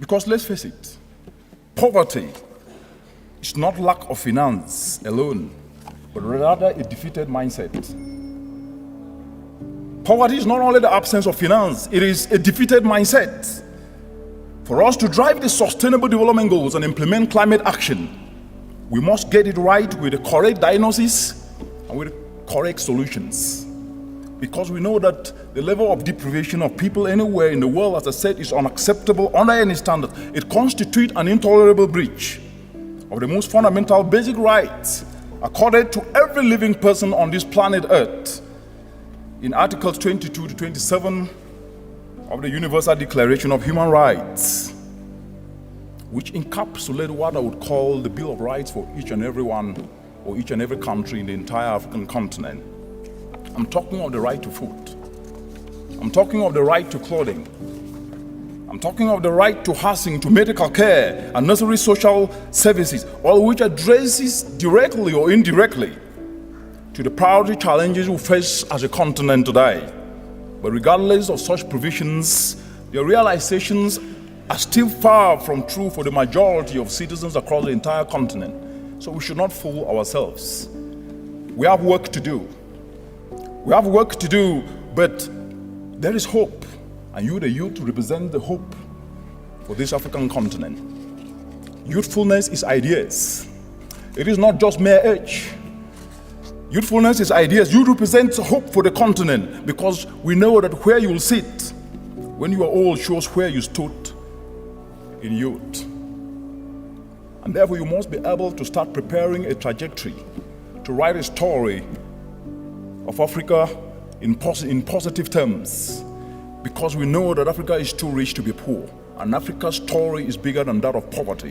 Because let's face it, poverty is not lack of finance alone, but rather a defeated mindset. Poverty is not only the absence of finance, it is a defeated mindset. For us to drive the sustainable development goals and implement climate action, we must get it right with the correct diagnosis and with the correct solutions. Because we know that the level of deprivation of people anywhere in the world, as I said, is unacceptable under any standard. It constitutes an intolerable breach of the most fundamental basic rights accorded to every living person on this planet Earth in Articles 22 to 27 of the Universal Declaration of Human Rights, which encapsulate what I would call the Bill of Rights for each and every one or each and every country in the entire African continent. I'm talking of the right to food. I'm talking of the right to clothing. I'm talking of the right to housing, to medical care, and necessary social services, all which addresses directly or indirectly to the priority challenges we face as a continent today. But regardless of such provisions, their realizations are still far from true for the majority of citizens across the entire continent. So we should not fool ourselves. We have work to do. We have work to do, but there is hope. And you, the youth, represent the hope for this African continent. Youthfulness is ideas. It is not just mere age. Youthfulness is ideas. You represent hope for the continent because we know that where you will sit when you are old shows where you stood in youth. And therefore you must be able to start preparing a trajectory to write a story of Africa in positive terms, because we know that Africa is too rich to be poor, and Africa's story is bigger than that of poverty.